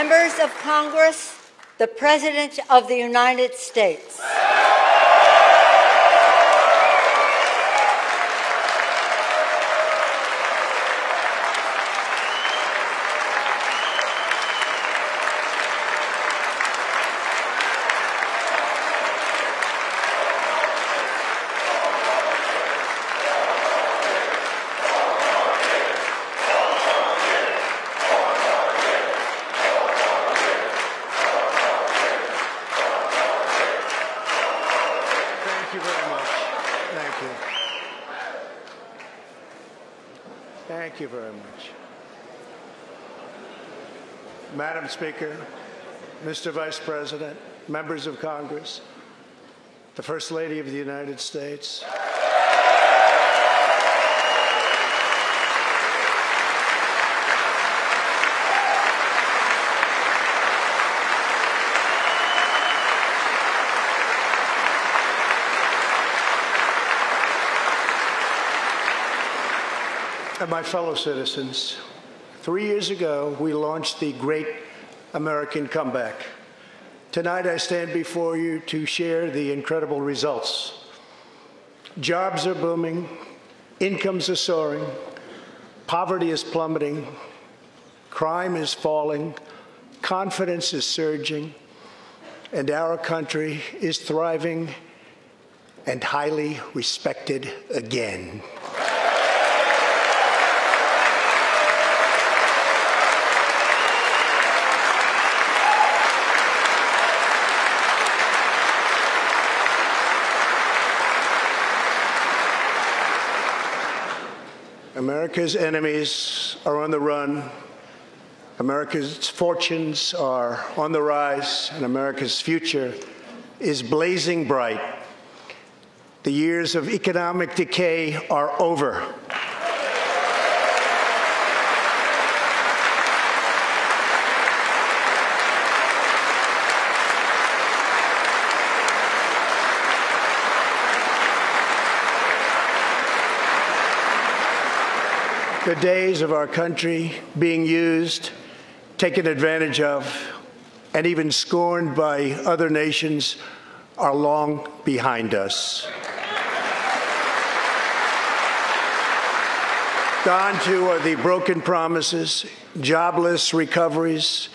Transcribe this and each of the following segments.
Members of Congress, the President of the United States. Thank you very much. Madam Speaker, Mr. Vice President, members of Congress, the First Lady of the United States. And my fellow citizens, 3 years ago, we launched the Great American Comeback. Tonight, I stand before you to share the incredible results. Jobs are booming, incomes are soaring, poverty is plummeting, crime is falling, confidence is surging, and our country is thriving and highly respected again. America's enemies are on the run, America's fortunes are on the rise, and America's future is blazing bright. The years of economic decay are over. The days of our country being used, taken advantage of, and even scorned by other nations are long behind us. Gone too are the broken promises, jobless recoveries,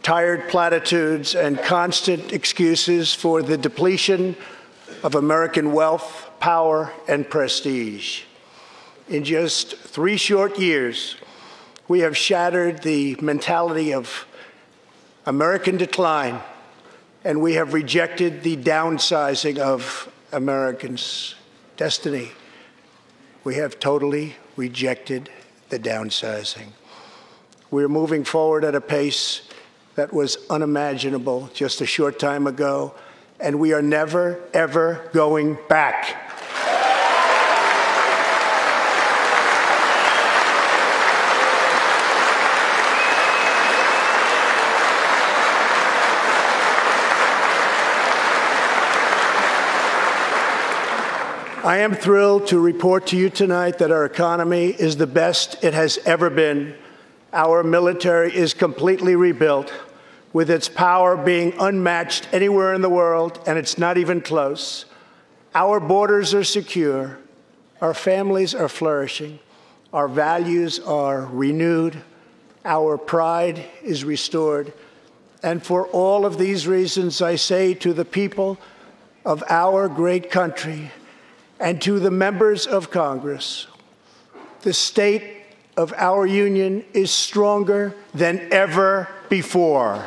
tired platitudes, and constant excuses for the depletion of American wealth, power, and prestige. In just 3 short years, we have shattered the mentality of American decline, and we have rejected the downsizing of Americans' destiny. We have totally rejected the downsizing. We're moving forward at a pace that was unimaginable just a short time ago, and we are never, ever going back. I am thrilled to report to you tonight that our economy is the best it has ever been. Our military is completely rebuilt, with its power being unmatched anywhere in the world, and it's not even close. Our borders are secure. Our families are flourishing. Our values are renewed. Our pride is restored. And for all of these reasons, I say to the people of our great country, and to the members of Congress, the state of our union is stronger than ever before.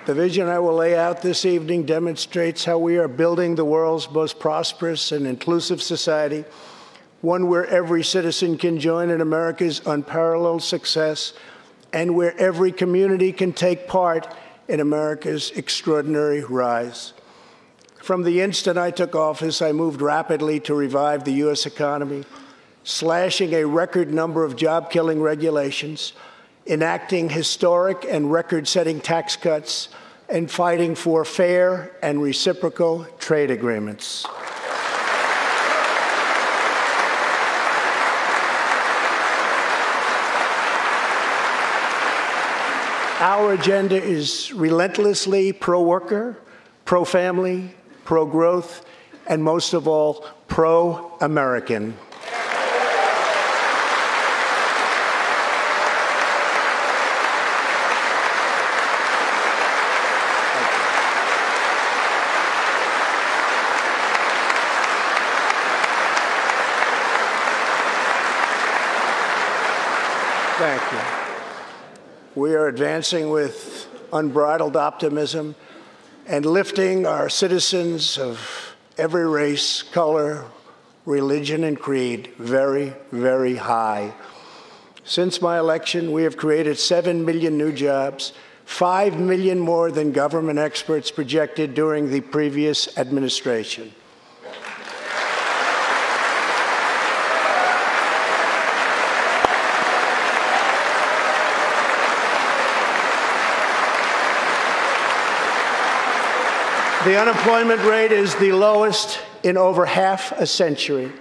The vision I will lay out this evening demonstrates how we are building the world's most prosperous and inclusive society, one where every citizen can join in America's unparalleled success, and where every community can take part in America's extraordinary rise. From the instant I took office, I moved rapidly to revive the U.S. economy, slashing a record number of job-killing regulations, enacting historic and record-setting tax cuts, and fighting for fair and reciprocal trade agreements. Our agenda is relentlessly pro-worker, pro-family, pro-growth, and most of all, pro-American. Thank you. We are advancing with unbridled optimism and lifting our citizens of every race, color, religion, and creed very, very high. Since my election, we have created 7 million new jobs, 5 million more than government experts projected during the previous administration. The unemployment rate is the lowest in over half a century.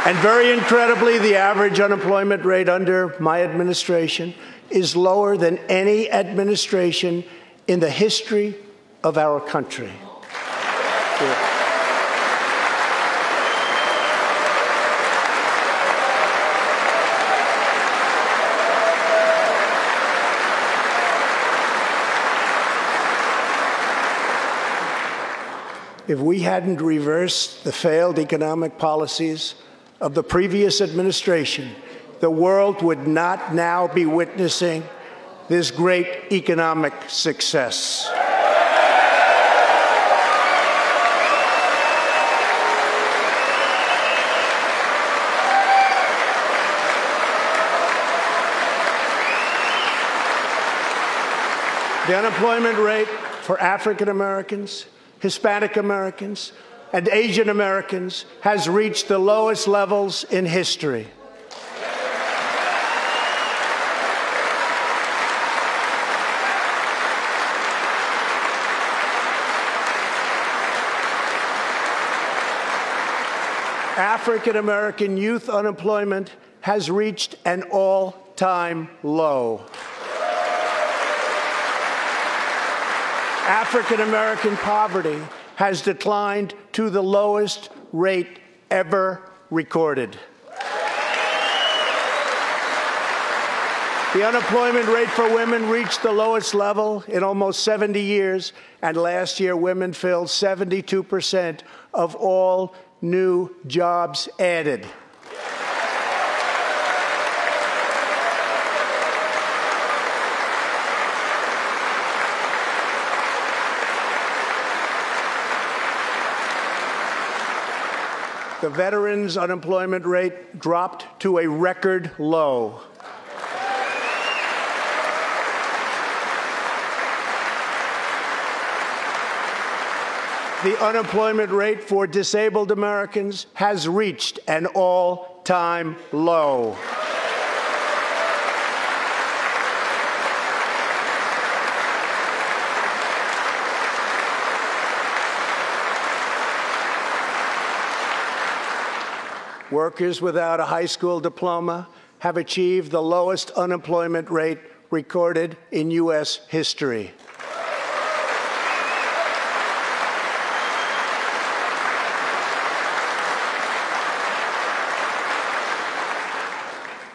And very incredibly, the average unemployment rate under my administration is lower than any administration in the history of our country. Yeah. If we hadn't reversed the failed economic policies of the previous administration, the world would not now be witnessing this great economic success. The unemployment rate for African Americans, Hispanic Americans, and Asian Americans has reached the lowest levels in history. African American youth unemployment has reached an all-time low. African American poverty has declined to the lowest rate ever recorded. The unemployment rate for women reached the lowest level in almost 70 years, and last year women filled 72% of all new jobs added. The veterans' unemployment rate dropped to a record low. The unemployment rate for disabled Americans has reached an all-time low. Workers without a high school diploma have achieved the lowest unemployment rate recorded in U.S. history.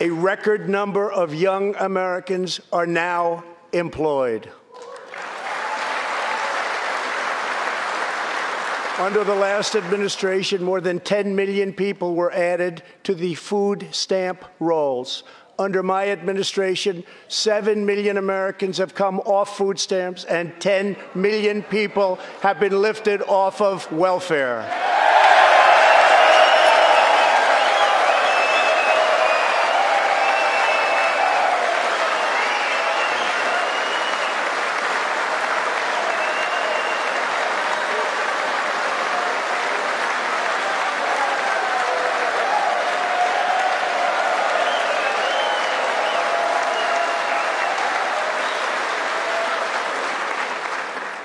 A record number of young Americans are now employed. Under the last administration, more than 10 million people were added to the food stamp rolls. Under my administration, 7 million Americans have come off food stamps, and 10 million people have been lifted off of welfare.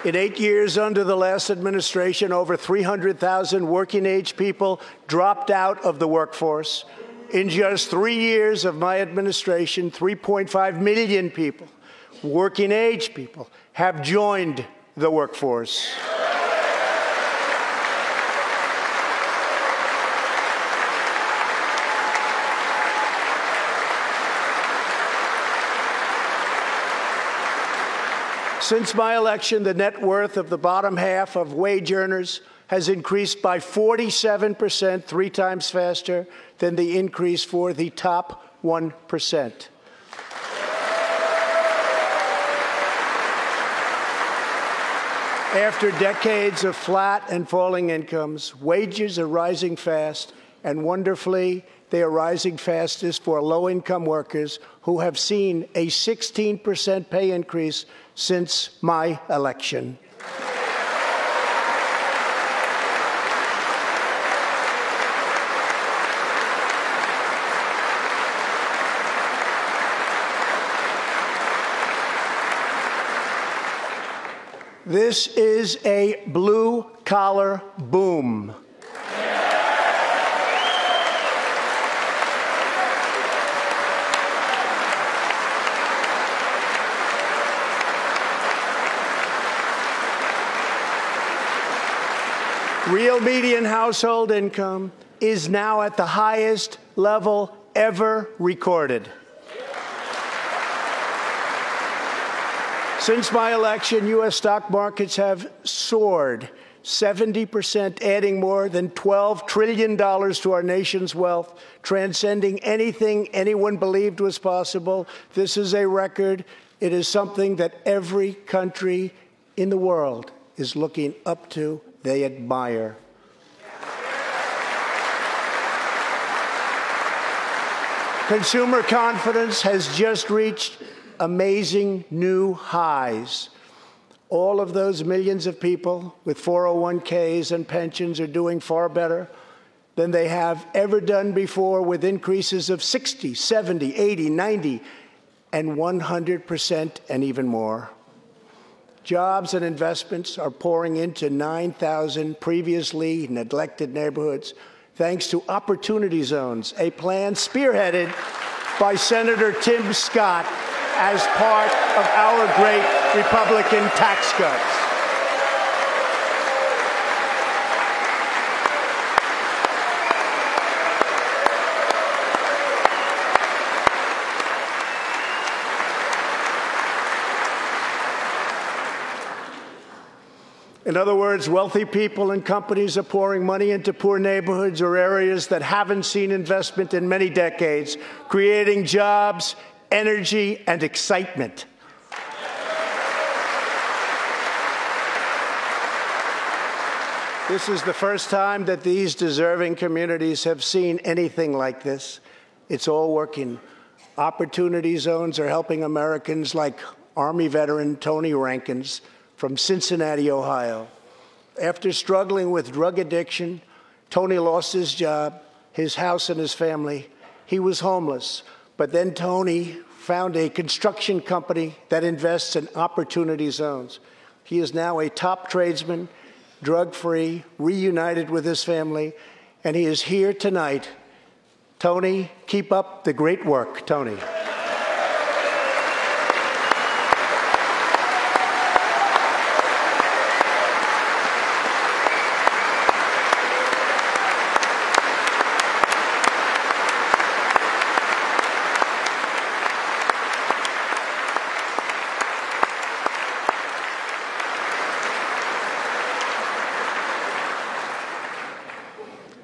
In 8 years under the last administration, over 300,000 working-age people dropped out of the workforce. In just 3 years of my administration, 3.5 million people, working-age people, have joined the workforce. Since my election, the net worth of the bottom half of wage earners has increased by 47%, 3 times faster than the increase for the top 1%. After decades of flat and falling incomes, wages are rising fast, and wonderfully, they are rising fastest for low-income workers who have seen a 16% pay increase since my election. This is a blue-collar boom. Real median household income is now at the highest level ever recorded. Since my election, U.S. stock markets have soared 70%, adding more than $12 trillion to our nation's wealth, transcending anything anyone believed was possible. This is a record. It is something that every country in the world is looking up to. They admire. Consumer confidence has just reached amazing new highs. All of those millions of people with 401ks and pensions are doing far better than they have ever done before, with increases of 60, 70, 80, 90, and 100% and even more. Jobs and investments are pouring into 9,000 previously neglected neighborhoods, thanks to Opportunity Zones, a plan spearheaded by Senator Tim Scott as part of our great Republican tax cuts. In other words, wealthy people and companies are pouring money into poor neighborhoods or areas that haven't seen investment in many decades, creating jobs, energy, and excitement. This is the first time that these deserving communities have seen anything like this. It's all working. Opportunity Zones are helping Americans like Army veteran Tony Rankins from Cincinnati, Ohio. After struggling with drug addiction, Tony lost his job, his house, and his family. He was homeless. But then Tony found a construction company that invests in Opportunity Zones. He is now a top tradesman, drug-free, reunited with his family, and he is here tonight. Tony, keep up the great work, Tony.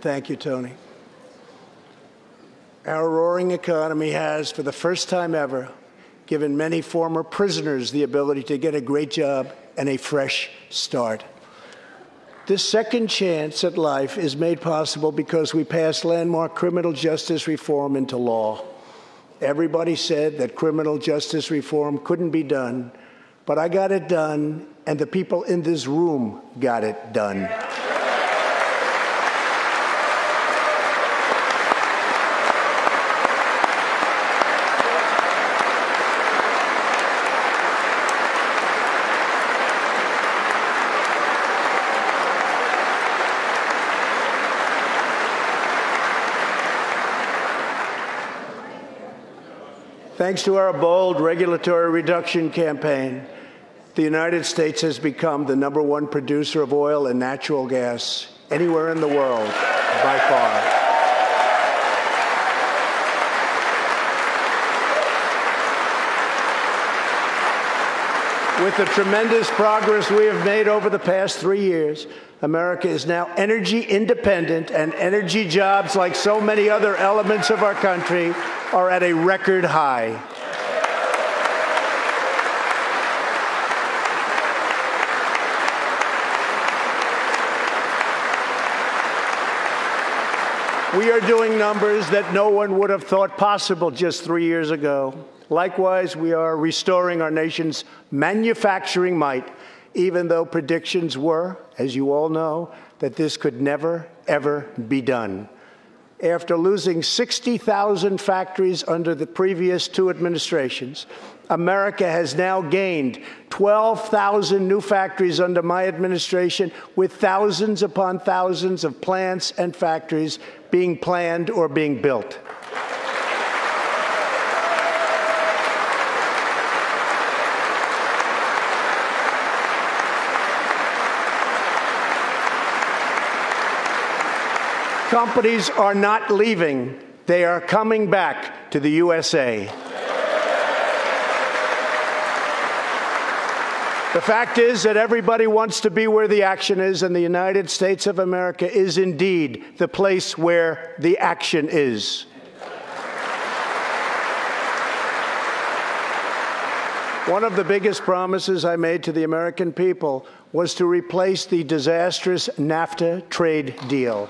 Thank you, Tony. Our roaring economy has, for the first time ever, given many former prisoners the ability to get a great job and a fresh start. This second chance at life is made possible because we passed landmark criminal justice reform into law. Everybody said that criminal justice reform couldn't be done, but I got it done, and the people in this room got it done. Thanks to our bold regulatory reduction campaign, the United States has become the #1 producer of oil and natural gas anywhere in the world by far. With the tremendous progress we have made over the past 3 years, America is now energy independent, and energy jobs, like so many other elements of our country, are at a record high. We are doing numbers that no one would have thought possible just 3 years ago. Likewise, we are restoring our nation's manufacturing might, even though predictions were, as you all know, that this could never, ever be done. After losing 60,000 factories under the previous 2 administrations, America has now gained 12,000 new factories under my administration, with thousands upon thousands of plants and factories being planned or being built. Companies are not leaving. They are coming back to the USA. The fact is that everybody wants to be where the action is, and the United States of America is indeed the place where the action is. One of the biggest promises I made to the American people was to replace the disastrous NAFTA trade deal.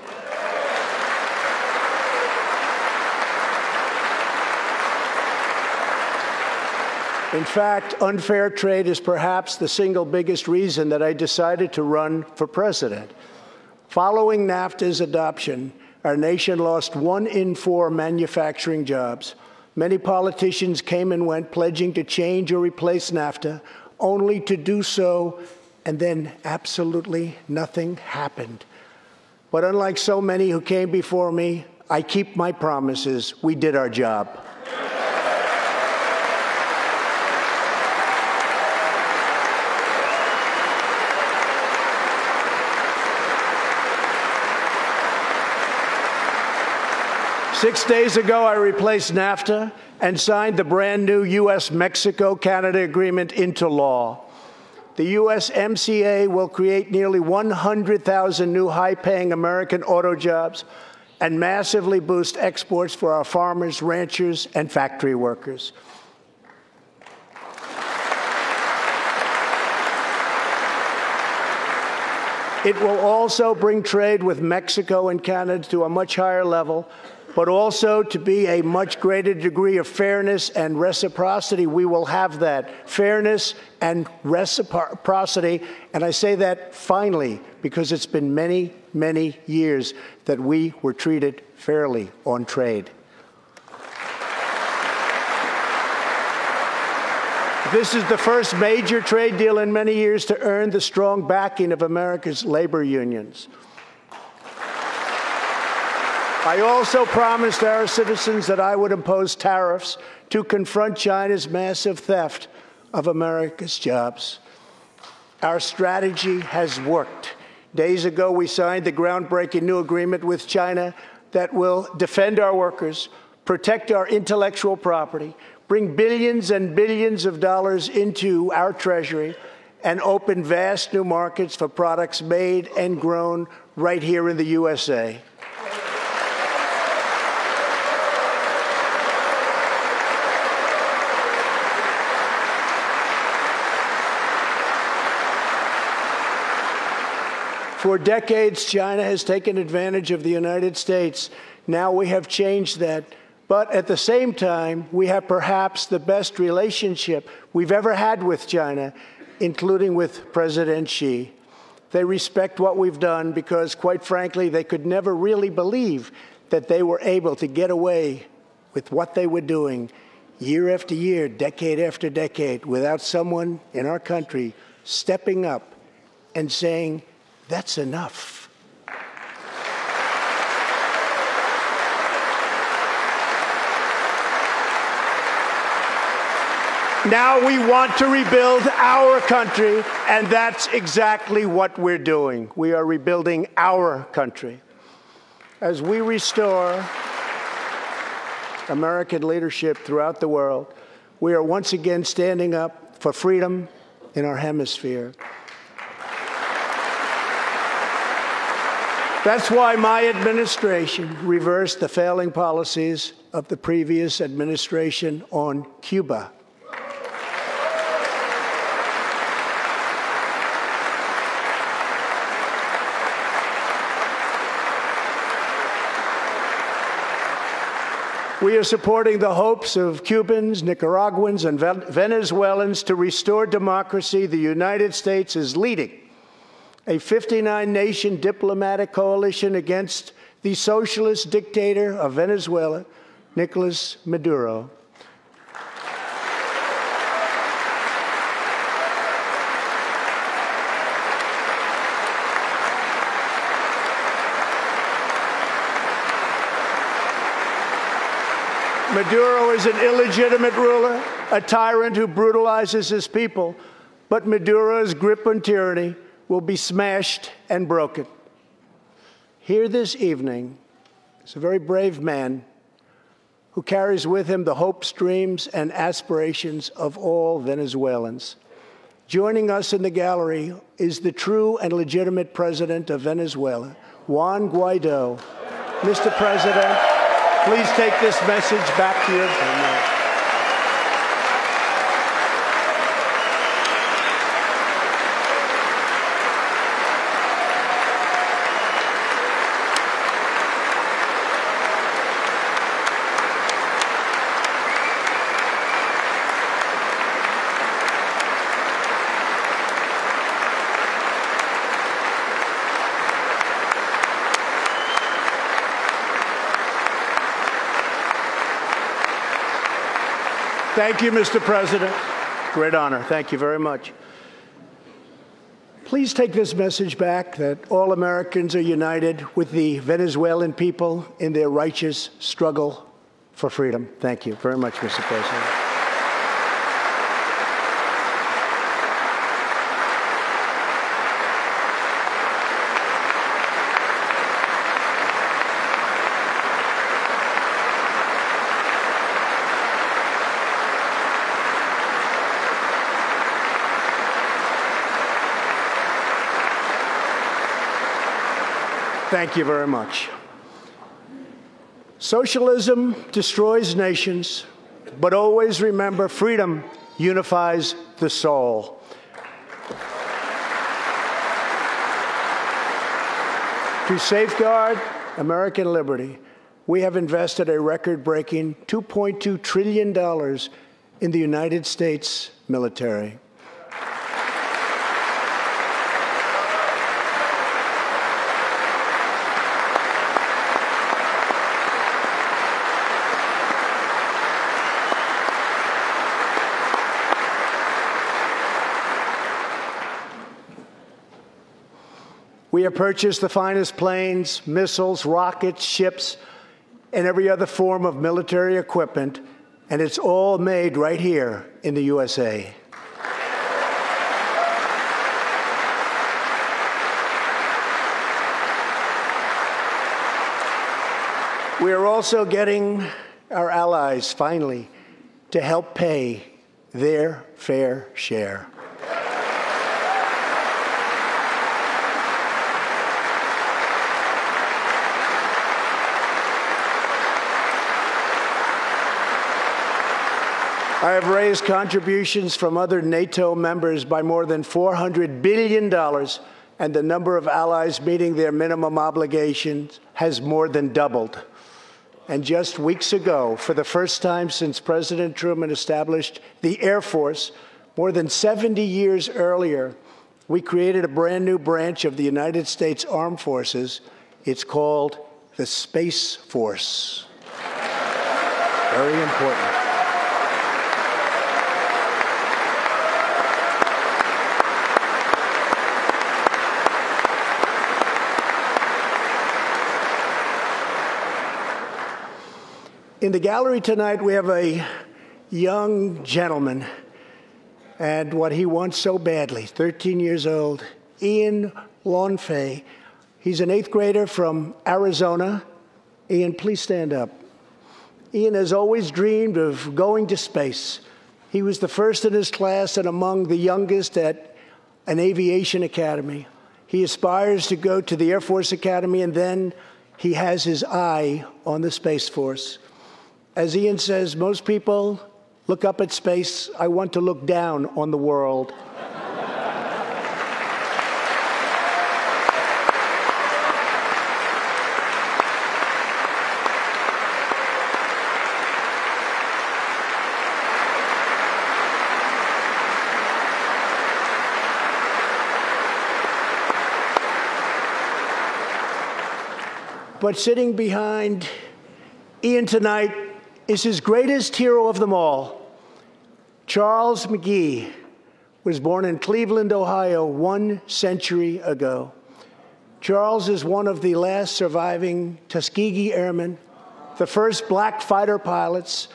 In fact, unfair trade is perhaps the single biggest reason that I decided to run for president. Following NAFTA's adoption, our nation lost 1 in 4 manufacturing jobs. Many politicians came and went, pledging to change or replace NAFTA, only to do so, and then absolutely nothing happened. But unlike so many who came before me, I keep my promises. We did our job. 6 days ago, I replaced NAFTA and signed the brand new U.S.-Mexico-Canada agreement into law. The USMCA will create nearly 100,000 new high-paying American auto jobs and massively boost exports for our farmers, ranchers, and factory workers. It will also bring trade with Mexico and Canada to a much higher level, but also to be a much greater degree of fairness and reciprocity. We will have that fairness and reciprocity, and I say that finally because it's been many, many years that we were treated fairly on trade. This is the first major trade deal in many years to earn the strong backing of America's labor unions. I also promised our citizens that I would impose tariffs to confront China's massive theft of America's jobs. Our strategy has worked. Days ago, we signed the groundbreaking new agreement with China that will defend our workers, protect our intellectual property, bring billions and billions of dollars into our treasury, and open vast new markets for products made and grown right here in the USA. For decades, China has taken advantage of the United States. Now we have changed that. But at the same time, we have perhaps the best relationship we've ever had with China, including with President Xi. They respect what we've done because, quite frankly, they could never really believe that they were able to get away with what they were doing year after year, decade after decade, without someone in our country stepping up and saying, "That's enough." Now we want to rebuild our country, and that's exactly what we're doing. We are rebuilding our country. As we restore American leadership throughout the world, we are once again standing up for freedom in our hemisphere. That's why my administration reversed the failing policies of the previous administration on Cuba. We are supporting the hopes of Cubans, Nicaraguans, and Venezuelans to restore democracy. The United States is leading a 59-nation diplomatic coalition against the socialist dictator of Venezuela, Nicolas Maduro. Maduro is an illegitimate ruler, a tyrant who brutalizes his people, but Maduro's grip on tyranny will be smashed and broken. Here this evening is a very brave man who carries with him the hopes, dreams, and aspirations of all Venezuelans. Joining us in the gallery is the true and legitimate president of Venezuela, Juan Guaido. Mr. President, please take this message back to your family. Thank you, Mr. President. Great honor. Thank you very much. Please take this message back that all Americans are united with the Venezuelan people in their righteous struggle for freedom. Thank you very much, Mr. President. Thank you very much. Socialism destroys nations, but always remember, freedom unifies the soul. To safeguard American liberty, we have invested a record-breaking $2.2 trillion in the United States military. We have purchased the finest planes, missiles, rockets, ships, and every other form of military equipment, and it's all made right here in the USA. We are also getting our allies, finally, to help pay their fair share. I have raised contributions from other NATO members by more than $400 billion, and the number of allies meeting their minimum obligations has more than doubled. And just weeks ago, for the first time since President Truman established the Air Force, more than 70 years earlier, we created a brand new branch of the United States Armed Forces. It's called the Space Force. Very important. In the gallery tonight, we have a young gentleman and what he wants so badly, 13 years old, Ian Lawnfay. He's an 8th grader from Arizona. Ian, please stand up. Ian has always dreamed of going to space. He was the first in his class and among the youngest at an aviation academy. He aspires to go to the Air Force Academy, and then he has his eye on the Space Force. As Ian says, most people look up at space. I want to look down on the world. But sitting behind Ian tonight is his greatest hero of them all. Charles McGee was born in Cleveland, Ohio, 1 century ago. Charles is one of the last surviving Tuskegee Airmen, the first black fighter pilots,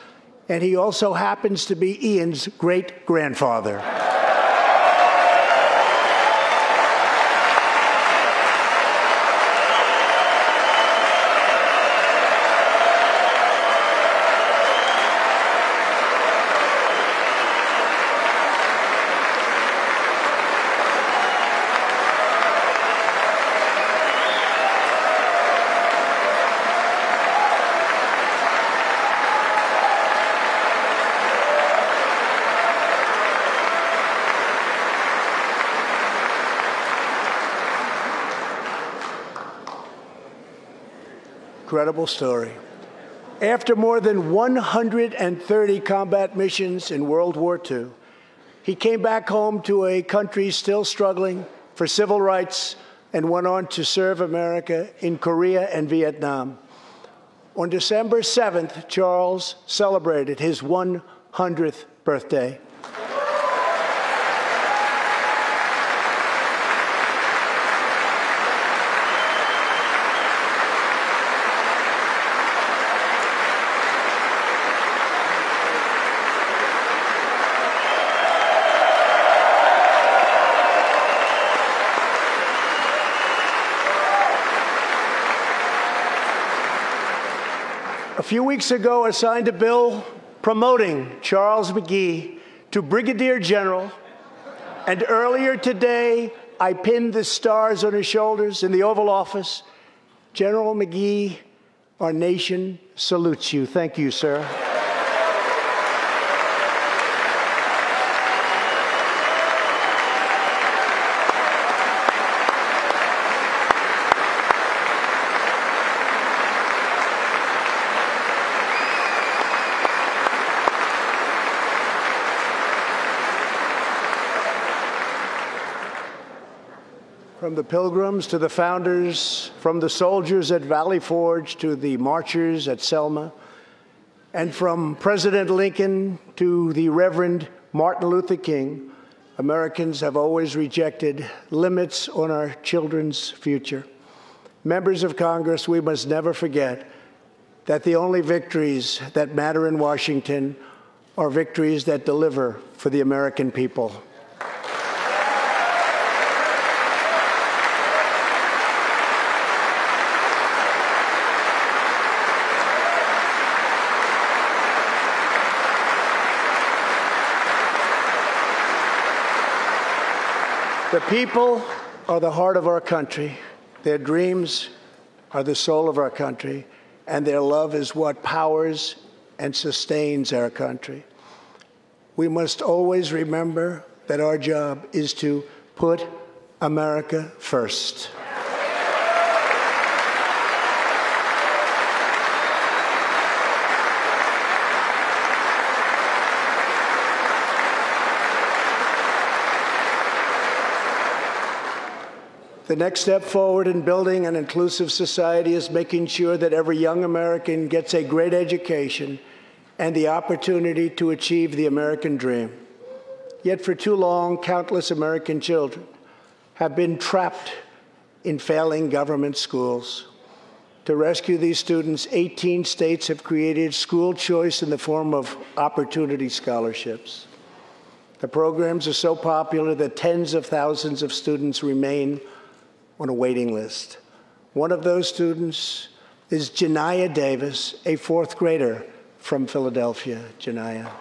and he also happens to be Ian's great-grandfather. Incredible story. After more than 130 combat missions in World War II, he came back home to a country still struggling for civil rights and went on to serve America in Korea and Vietnam. On December 7th, Charles celebrated his 100th birthday. A few weeks ago, I signed a bill promoting Charles McGee to Brigadier General, and earlier today, I pinned the stars on his shoulders in the Oval Office. General McGee, our nation salutes you. Thank you, sir. From the Pilgrims to the founders, from the soldiers at Valley Forge to the marchers at Selma, and from President Lincoln to the Reverend Martin Luther King, Americans have always rejected limits on our children's future. Members of Congress, we must never forget that the only victories that matter in Washington are victories that deliver for the American people. The people are the heart of our country. Their dreams are the soul of our country, and their love is what powers and sustains our country. We must always remember that our job is to put America first. The next step forward in building an inclusive society is making sure that every young American gets a great education and the opportunity to achieve the American dream. Yet for too long, countless American children have been trapped in failing government schools. To rescue these students, 18 states have created school choice in the form of opportunity scholarships. The programs are so popular that tens of thousands of students remain on a waiting list. One of those students is Janiyah Davis, a fourth grader from Philadelphia. Janiyah.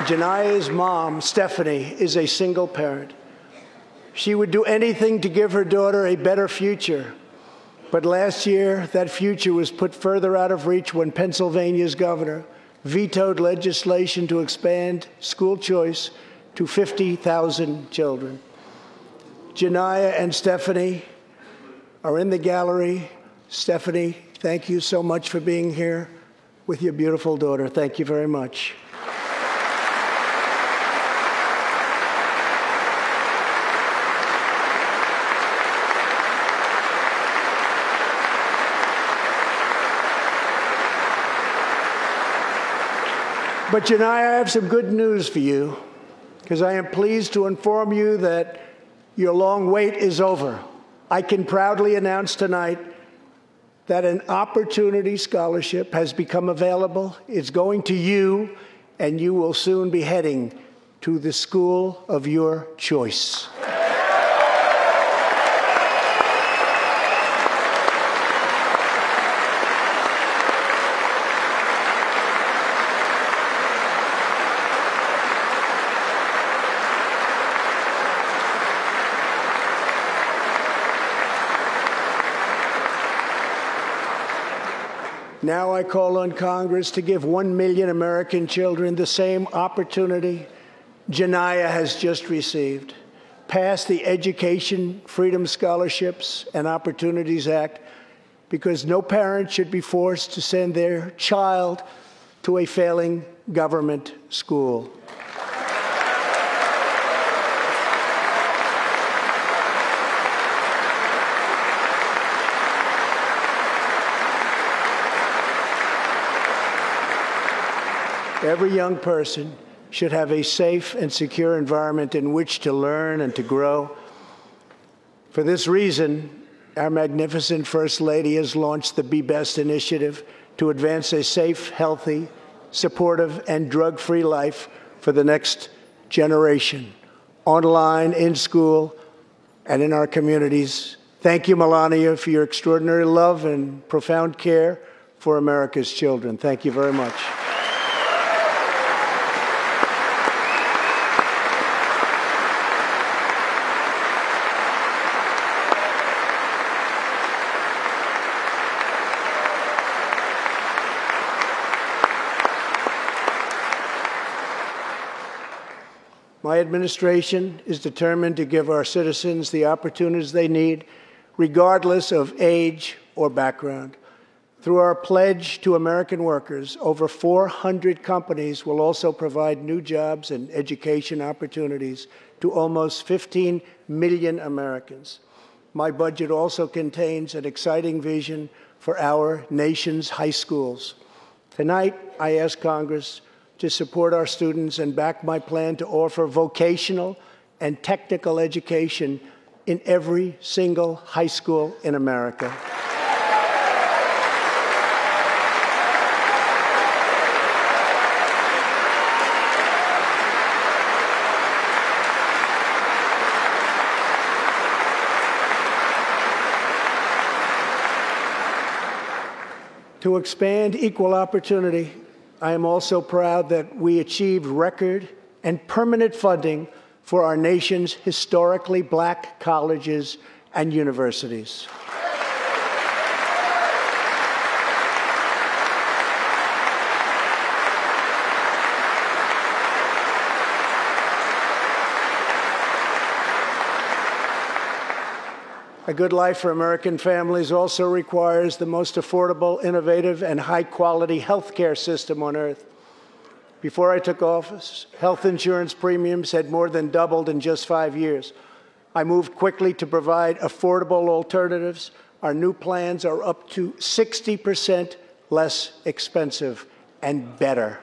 Janiyah's mom, Stephanie, is a single parent. She would do anything to give her daughter a better future. But last year, that future was put further out of reach when Pennsylvania's governor vetoed legislation to expand school choice to 50,000 children. Janiyah and Stephanie are in the gallery. Stephanie, thank you so much for being here with your beautiful daughter. Thank you very much. But Janiyah, I have some good news for you, because I am pleased to inform you that your long wait is over. I can proudly announce tonight that an opportunity scholarship has become available. It's going to you, and you will soon be heading to the school of your choice. Now I call on Congress to give 1 million American children the same opportunity Janiyah has just received. Pass the Education Freedom Scholarships and Opportunities Act, because no parent should be forced to send their child to a failing government school. Every young person should have a safe and secure environment in which to learn and to grow. For this reason, our magnificent First Lady has launched the Be Best initiative to advance a safe, healthy, supportive, and drug-free life for the next generation, online, in school, and in our communities. Thank you, Melania, for your extraordinary love and profound care for America's children. Thank you very much. My administration is determined to give our citizens the opportunities they need, regardless of age or background. Through our pledge to American workers, over 400 companies will also provide new jobs and education opportunities to almost 15 million Americans. My budget also contains an exciting vision for our nation's high schools. Tonight, I ask Congress to support our students and back my plan to offer vocational and technical education in every single high school in America. To expand equal opportunity, I am also proud that we achieved record and permanent funding for our nation's historically black colleges and universities. A good life for American families also requires the most affordable, innovative, and high-quality health care system on earth. Before I took office, health insurance premiums had more than doubled in just 5 years. I moved quickly to provide affordable alternatives. Our new plans are up to 60% less expensive and better.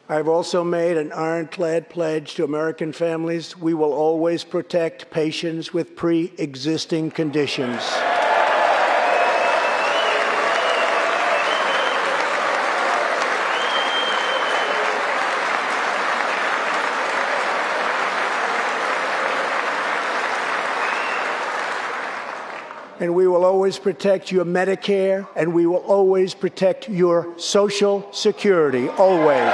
I've also made an ironclad pledge to American families. We will always protect patients with pre-existing conditions. And we will always protect your Medicare, and we will always protect your Social Security, always.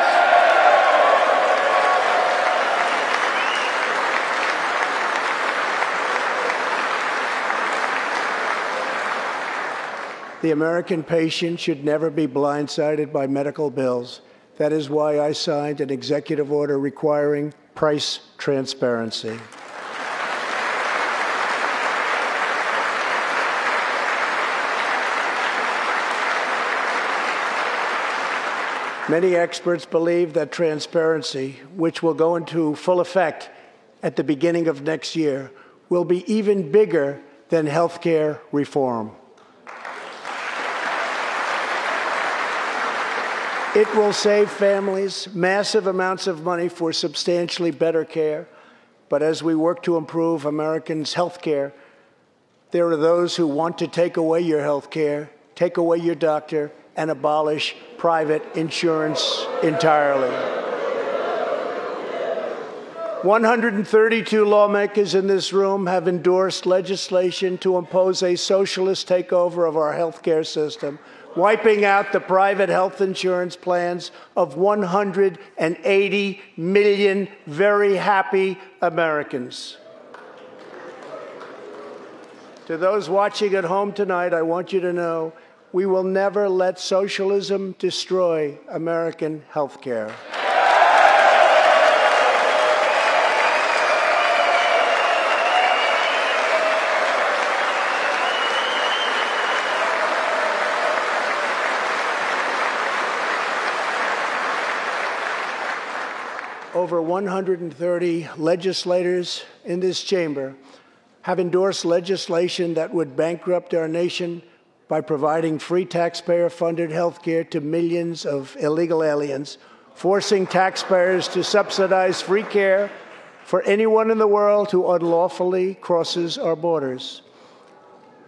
The American patient should never be blindsided by medical bills. That is why I signed an executive order requiring price transparency. Many experts believe that transparency, which will go into full effect at the beginning of next year, will be even bigger than health care reform. It will save families massive amounts of money for substantially better care. But as we work to improve Americans' health care, there are those who want to take away your health care, take away your doctor, and abolish private insurance entirely. 132 lawmakers in this room have endorsed legislation to impose a socialist takeover of our health care system, wiping out the private health insurance plans of 180 million very happy Americans. To those watching at home tonight, I want you to know we will never let socialism destroy American health care. Over 130 legislators in this chamber have endorsed legislation that would bankrupt our nation by providing free taxpayer-funded health care to millions of illegal aliens, forcing taxpayers to subsidize free care for anyone in the world who unlawfully crosses our borders.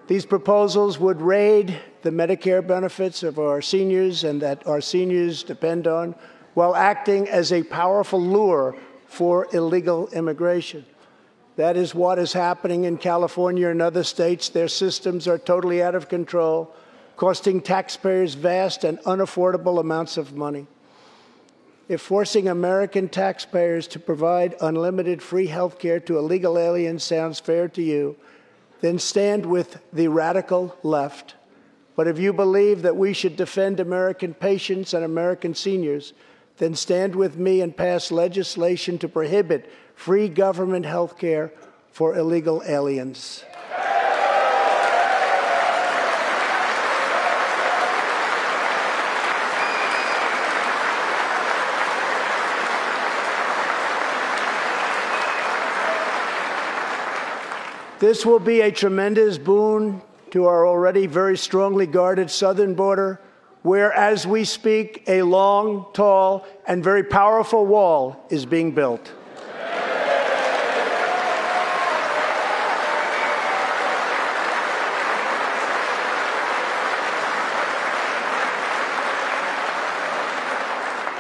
These proposals would raid the Medicare benefits of our seniors and that our seniors depend on, while acting as a powerful lure for illegal immigration. That is what is happening in California and other states. Their systems are totally out of control, costing taxpayers vast and unaffordable amounts of money. If forcing American taxpayers to provide unlimited free health care to illegal aliens sounds fair to you, then stand with the radical left. But if you believe that we should defend American patients and American seniors, then stand with me and pass legislation to prohibit free government health care for illegal aliens. This will be a tremendous boon to our already very strongly guarded southern border, where, as we speak, a long, tall, and very powerful wall is being built.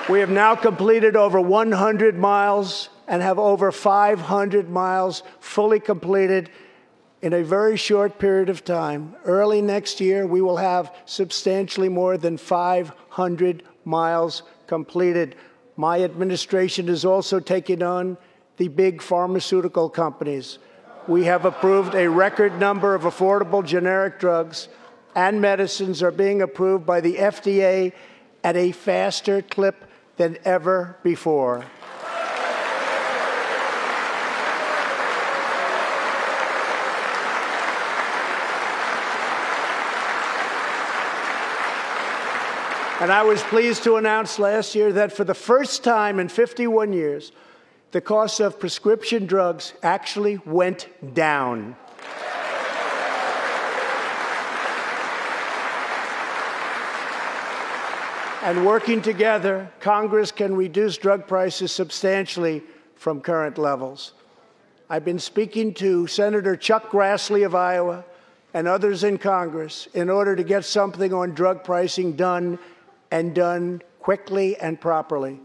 We have now completed over 100 miles and have over 500 miles fully completed in a very short period of time. Early next year, we will have substantially more than 500 miles completed. My administration is also taking on the big pharmaceutical companies. We have approved a record number of affordable generic drugs, and medicines are being approved by the FDA at a faster clip than ever before. And I was pleased to announce last year that for the first time in 51 years, the cost of prescription drugs actually went down. And working together, Congress can reduce drug prices substantially from current levels. I've been speaking to Senator Chuck Grassley of Iowa and others in Congress in order to get something on drug pricing done, and done quickly and properly.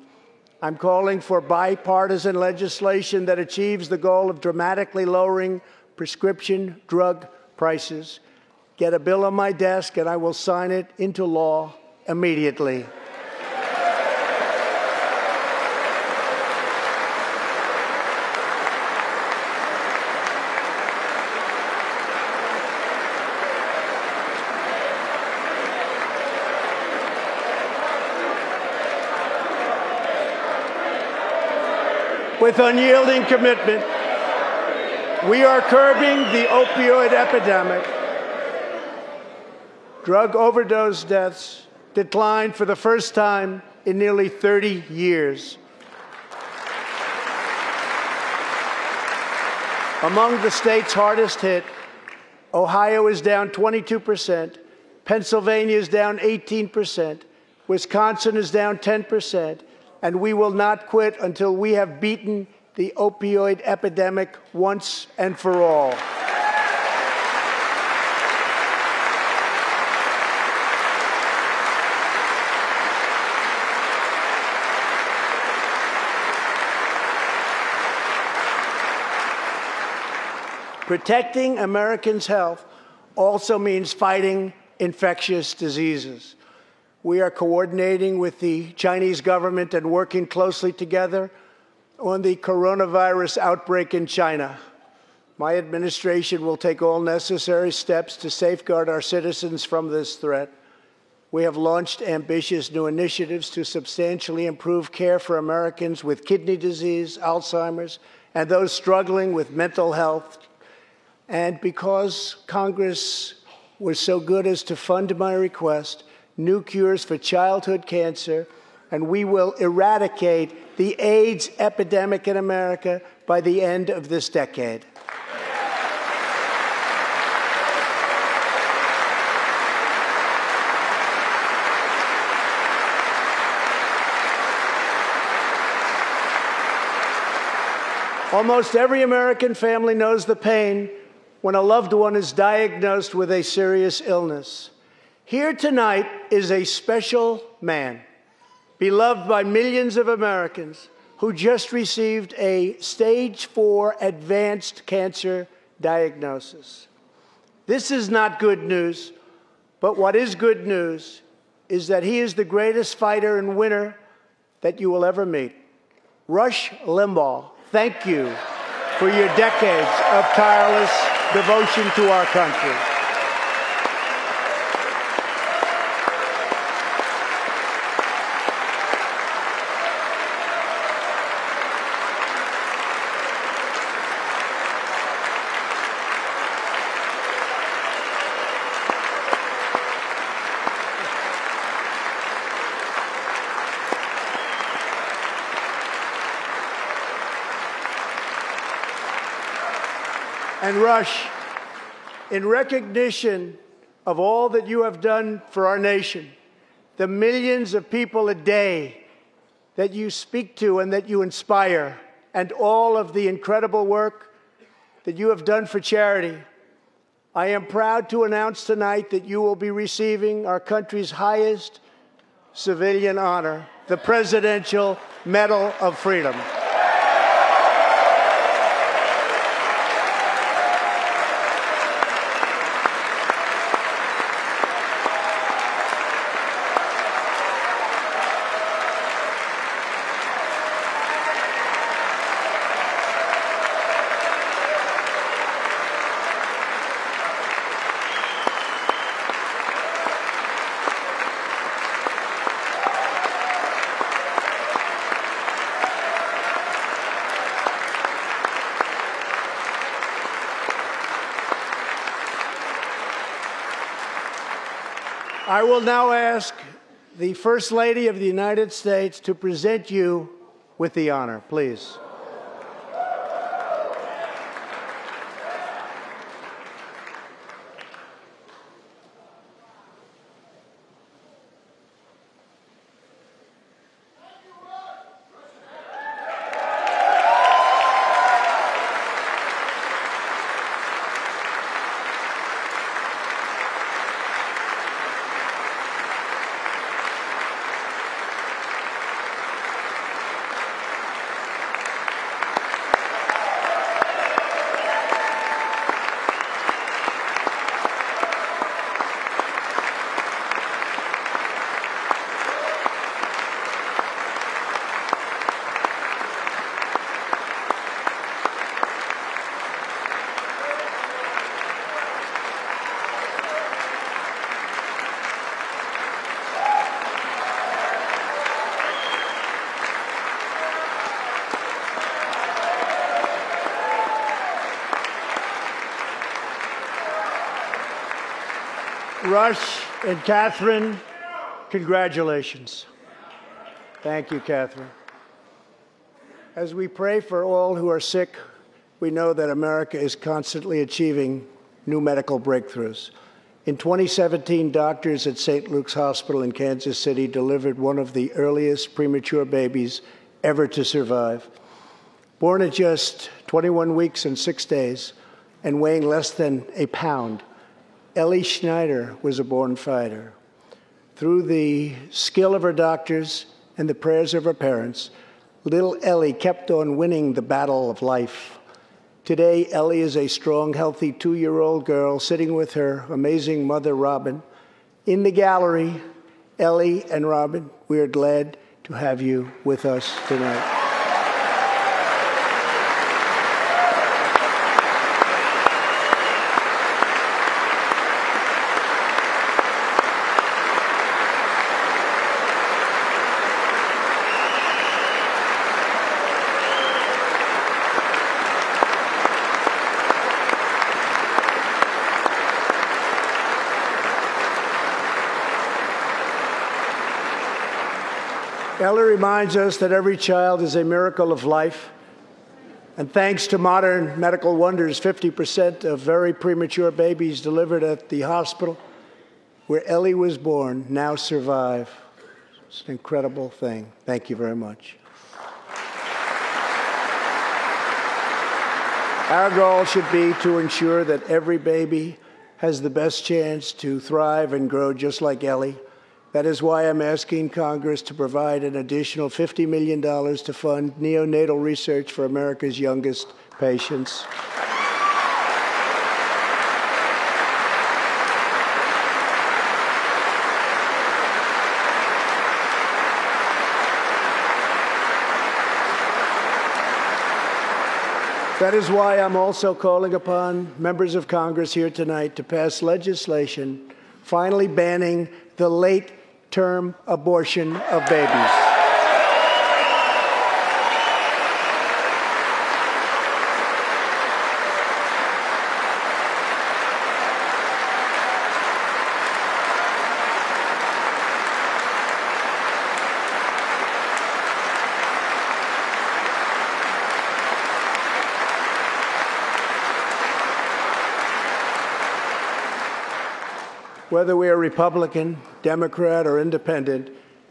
I'm calling for bipartisan legislation that achieves the goal of dramatically lowering prescription drug prices. Get a bill on my desk and I will sign it into law immediately. With unyielding commitment, we are curbing the opioid epidemic. Drug overdose deaths declined for the first time in nearly 30 years. Among the states hardest hit, Ohio is down 22%, Pennsylvania is down 18%, Wisconsin is down 10%, and we will not quit until we have beaten the opioid epidemic once and for all. Protecting Americans' health also means fighting infectious diseases. We are coordinating with the Chinese government and working closely together on the coronavirus outbreak in China. My administration will take all necessary steps to safeguard our citizens from this threat. We have launched ambitious new initiatives to substantially improve care for Americans with kidney disease, Alzheimer's, and those struggling with mental health. And because Congress was so good as to fund my request, new cures for childhood cancer, and we will eradicate the AIDS epidemic in America by the end of this decade. Almost every American family knows the pain when a loved one is diagnosed with a serious illness. Here tonight is a special man, beloved by millions of Americans, who just received a stage 4 advanced cancer diagnosis. This is not good news, but what is good news is that he is the greatest fighter and winner that you will ever meet. Rush Limbaugh, thank you for your decades of tireless devotion to our country. And Rush, in recognition of all that you have done for our nation, the millions of people a day that you speak to and that you inspire, and all of the incredible work that you have done for charity, I am proud to announce tonight that you will be receiving our country's highest civilian honor, the Presidential Medal of Freedom. I will now ask the First Lady of the United States to present you with the honor, please. Rush and Catherine, congratulations. Thank you, Catherine. As we pray for all who are sick, we know that America is constantly achieving new medical breakthroughs. In 2017, doctors at St. Luke's Hospital in Kansas City delivered one of the earliest premature babies ever to survive. Born at just 21 weeks and 6 days and weighing less than a pound, Ellie Schneider was a born fighter. Through the skill of her doctors and the prayers of her parents, little Ellie kept on winning the battle of life. Today, Ellie is a strong, healthy 2-year-old girl sitting with her amazing mother, Robin. In the gallery, Ellie and Robin, we are glad to have you with us tonight. Ellie reminds us that every child is a miracle of life. And thanks to modern medical wonders, 50% of very premature babies delivered at the hospital where Ellie was born now survive. It's an incredible thing. Thank you very much. Our goal should be to ensure that every baby has the best chance to thrive and grow just like Ellie. That is why I'm asking Congress to provide an additional $50 million to fund neonatal research for America's youngest patients. That is why I'm also calling upon members of Congress here tonight to pass legislation finally banning the late-term abortion of babies. Whether we are Republican, Democrat, or Independent,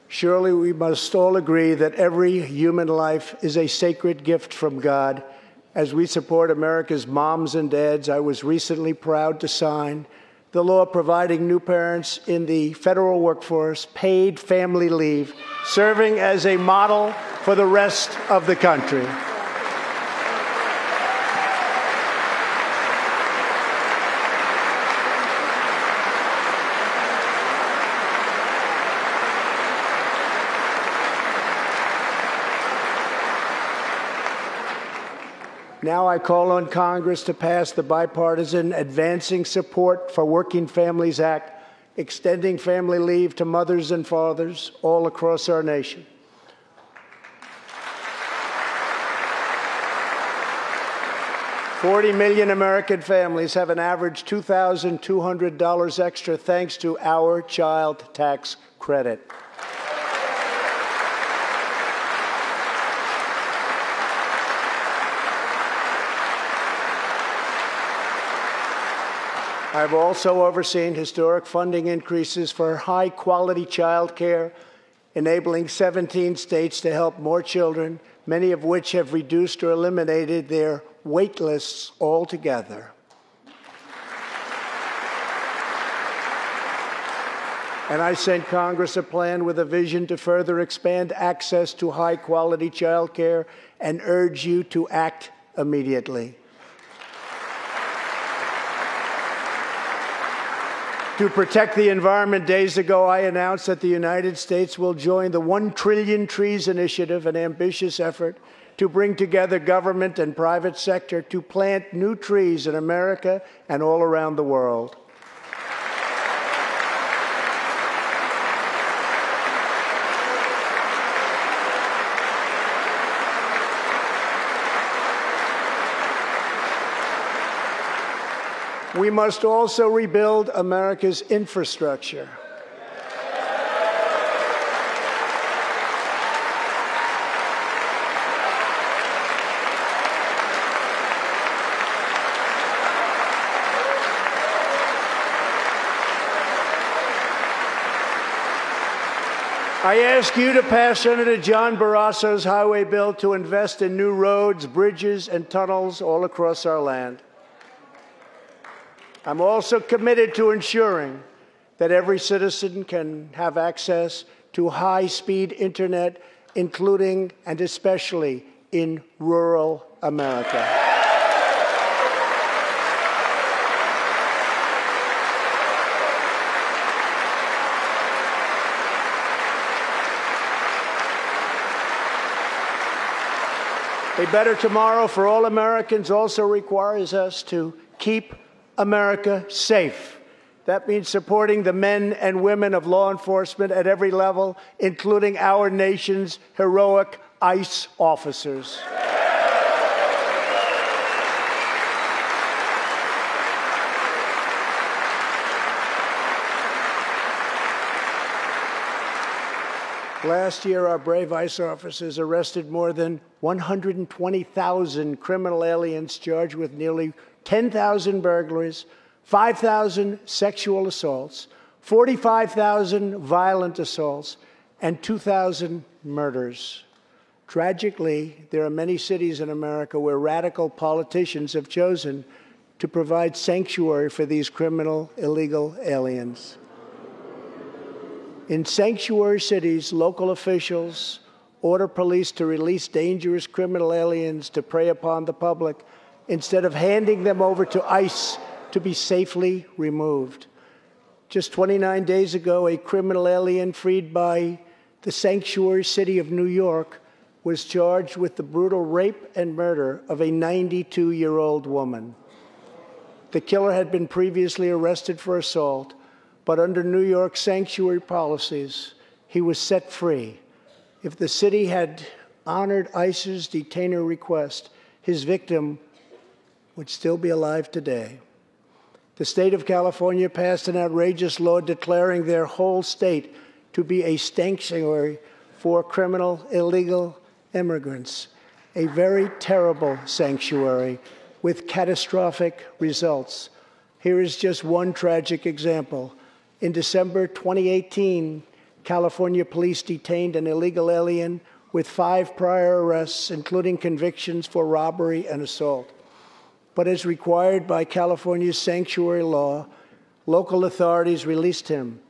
surely we must all agree that every human life is a sacred gift from God. As we support America's moms and dads, I was recently proud to sign the law providing new parents in the federal workforce paid family leave, serving as a model for the rest of the country. Now I call on Congress to pass the bipartisan Advancing Support for Working Families Act, extending family leave to mothers and fathers all across our nation. $40 million American families have an average $2,200 extra thanks to our child tax credit. I've also overseen historic funding increases for high-quality child care, enabling 17 states to help more children, many of which have reduced or eliminated their wait lists altogether. And I sent Congress a plan with a vision to further expand access to high-quality child care and urge you to act immediately. To protect the environment, days ago, I announced that the United States will join the 1 Trillion Trees Initiative, an ambitious effort to bring together government and private sector to plant new trees in America and all around the world. We must also rebuild America's infrastructure. I ask you to pass Senator John Barrasso's highway bill to invest in new roads, bridges, and tunnels all across our land. I'm also committed to ensuring that every citizen can have access to high-speed internet, including and especially in rural America. A better tomorrow for all Americans also requires us to keep America safe. That means supporting the men and women of law enforcement at every level, including our nation's heroic ICE officers. Last year, our brave ICE officers arrested more than 120,000 criminal aliens charged with nearly 10,000 burglaries, 5,000 sexual assaults, 45,000 violent assaults, and 2,000 murders. Tragically, there are many cities in America where radical politicians have chosen to provide sanctuary for these criminal illegal aliens. In sanctuary cities, local officials order police to release dangerous criminal aliens to prey upon the public instead of handing them over to ICE to be safely removed. Just 29 days ago, a criminal alien freed by the sanctuary city of New York was charged with the brutal rape and murder of a 92-year-old woman. The killer had been previously arrested for assault, but under New York's sanctuary policies, he was set free. If the city had honored ICE's detainer request, his victim would still be alive today. The state of California passed an outrageous law declaring their whole state to be a sanctuary for criminal illegal immigrants, a very terrible sanctuary with catastrophic results. Here is just one tragic example. In December 2018, California police detained an illegal alien with 5 prior arrests, including convictions for robbery and assault. But as required by California's sanctuary law, local authorities released him.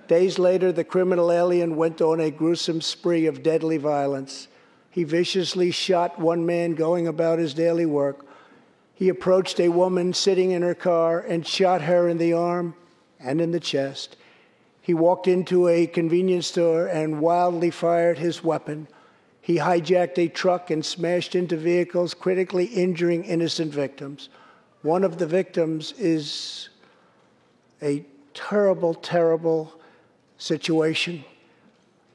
Days later, the criminal alien went on a gruesome spree of deadly violence. He viciously shot one man going about his daily work. He approached a woman sitting in her car and shot her in the arm and in the chest. He walked into a convenience store and wildly fired his weapon. He hijacked a truck and smashed into vehicles, critically injuring innocent victims. One of the victims is a terrible, terrible situation.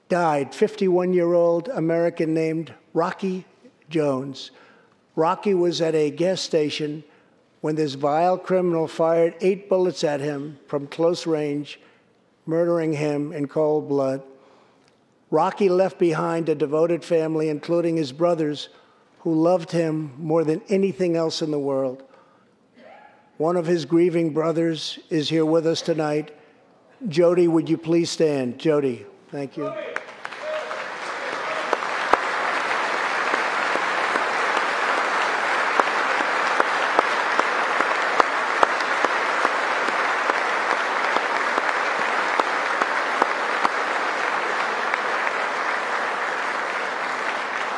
Died, 51-year-old American named Rocky Jones. Rocky was at a gas station when this vile criminal fired 8 bullets at him from close range, murdering him in cold blood. Rocky left behind a devoted family, including his brothers, who loved him more than anything else in the world. One of his grieving brothers is here with us tonight. Jody, would you please stand? Jody, thank you.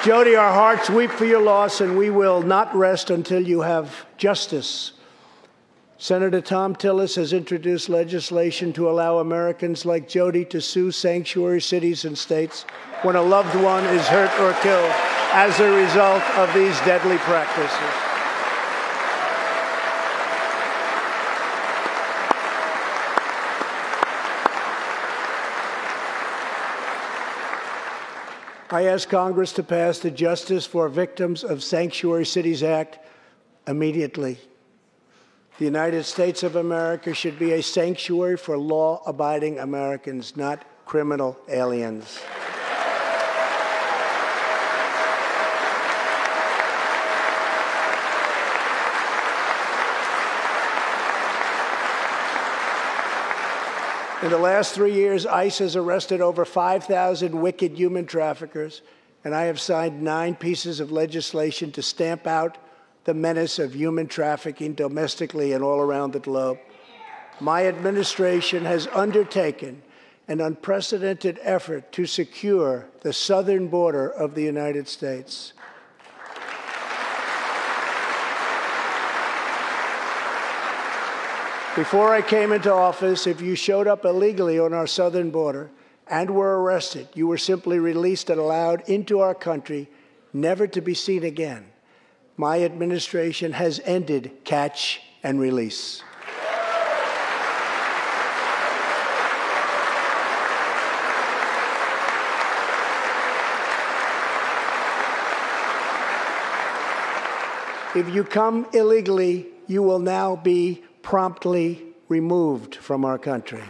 Jody, our hearts weep for your loss, and we will not rest until you have justice. Senator Tom Tillis has introduced legislation to allow Americans like Jody to sue sanctuary cities and states when a loved one is hurt or killed as a result of these deadly practices. I ask Congress to pass the Justice for Victims of Sanctuary Cities Act immediately. The United States of America should be a sanctuary for law-abiding Americans, not criminal aliens. In the last 3 years, ICE has arrested over 5,000 wicked human traffickers, and I have signed 9 pieces of legislation to stamp out the menace of human trafficking domestically and all around the globe. My administration has undertaken an unprecedented effort to secure the southern border of the United States. Before I came into office, if you showed up illegally on our southern border and were arrested, you were simply released and allowed into our country, never to be seen again. My administration has ended catch and release. If you come illegally, you will now be promptly removed from our country.